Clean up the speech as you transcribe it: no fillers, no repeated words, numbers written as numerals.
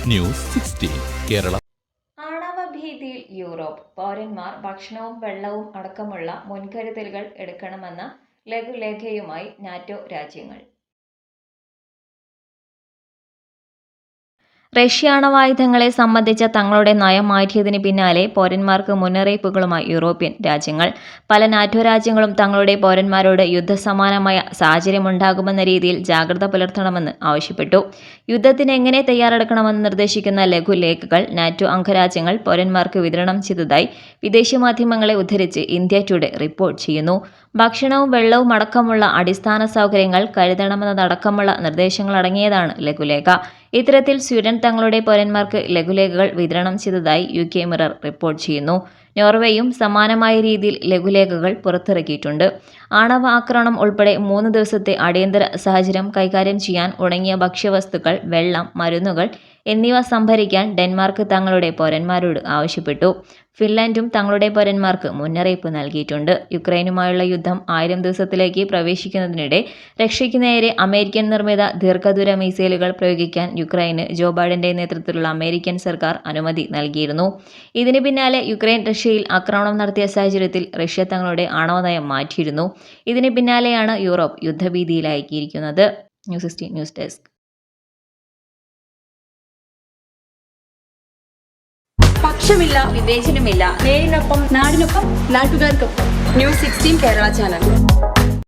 News 16 Kerala. ആണവഭീതിയിൽ Europe. പൗരന്മാർ ഭക്ഷണവും വെള്ളവും അടക്കമുള്ള മുൻകരുതലുകൾ എടുക്കണമെന്ന ലഘുലേഖയുമായി നാറ്റോ രാജ്യങ്ങൾ. റഷ്യ ആണവായുധങ്ങളെ സംബന്ധിച്ച തങ്ങളുടെ നയം മാറ്റിയതിന് പിന്നാലെ പൗരന്മാർക്ക് മുന്നറിയിപ്പുകളുമായി യൂറോപ്യൻ രാജ്യങ്ങൾ. പല നാറ്റോ രാജ്യങ്ങളും തങ്ങളുടെ പൗരന്മാരോട് യുദ്ധസമാനമായ സാഹചര്യമുണ്ടാകുമെന്ന രീതിയിൽ ജാഗ്രത പുലർത്തണമെന്ന് ആവശ്യപ്പെട്ടു. യുദ്ധത്തിന് എങ്ങനെ തയ്യാറെടുക്കണമെന്ന് നിർദ്ദേശിക്കുന്ന ലഘുലേഖകൾ നാറ്റോ അംഗരാജ്യങ്ങൾ പൗരന്മാർക്ക് വിതരണം ചെയ്തതായി വിദേശ മാധ്യമങ്ങളെ ഉദ്ധരിച്ച് ഇന്ത്യ ടുഡേ റിപ്പോർട്ട് ചെയ്യുന്നു. ഭക്ഷണവും വെള്ളവും അടക്കമുള്ള അടിസ്ഥാന സൗകര്യങ്ങൾ കരുതണമെന്നതടക്കമുള്ള നിർദ്ദേശങ്ങളടങ്ങിയതാണ് ലഘുലേഖ. ഇത്തരത്തിൽ സ്വീഡൻ തങ്ങളുടെ പൗരന്മാർക്ക് ലഘുലേഖകൾ വിതരണം ചെയ്തതായി UK മിറർ റിപ്പോർട്ട് ചെയ്യുന്നു. നോർവേയും സമാനമായ രീതിയിൽ ലഘുലേഖകൾ പുറത്തിറക്കിയിട്ടുണ്ട്. ആണവ ആക്രമണം ഉൾപ്പെടെ 3 ദിവസത്തെ അടിയന്തര സാഹചര്യം കൈകാര്യം ചെയ്യാൻ ഉണങ്ങിയ ഭക്ഷ്യവസ്തുക്കൾ, വെള്ളം, മരുന്നുകൾ എന്നിവ സംഭരിക്കാൻ ഡെൻമാർക്ക് തങ്ങളുടെ പൗരന്മാരോട് ആവശ്യപ്പെട്ടു. ഫിൻലാൻഡും തങ്ങളുടെ പൗരന്മാർക്ക് മുന്നറിയിപ്പ് നൽകിയിട്ടുണ്ട്. യുക്രൈനുമായുള്ള യുദ്ധം 1000 ദിവസത്തിലേക്ക് പ്രവേശിക്കുന്നതിനിടെ റഷ്യയ്ക്ക് നേരെ അമേരിക്കൻ നിർമ്മിത ദീർഘദൂര മിസൈലുകൾ പ്രയോഗിക്കാൻ യുക്രൈന് ജോ ബൈഡന്റെ നേതൃത്വത്തിലുള്ള അമേരിക്കൻ സർക്കാർ അനുമതി നൽകിയിരുന്നു. ഇതിന് പിന്നാലെ യുക്രൈൻ റഷ്യയിൽ ആക്രമണം നടത്തിയ സാഹചര്യത്തിൽ റഷ്യ തങ്ങളുടെ ആണവ നയം മാറ്റിയിരുന്നു. ഇതിന് പിന്നാലെയാണ് യൂറോപ്പ് യുദ്ധഭീതിയിലായിരിക്കുന്നത്. News 16 news desk. പക്ഷമില്ല, വിവേചനമില്ല. നേരിനൊപ്പം, നാടിനൊപ്പം, നാട്ടുകാർക്കൊപ്പം. News 16 Kerala channel.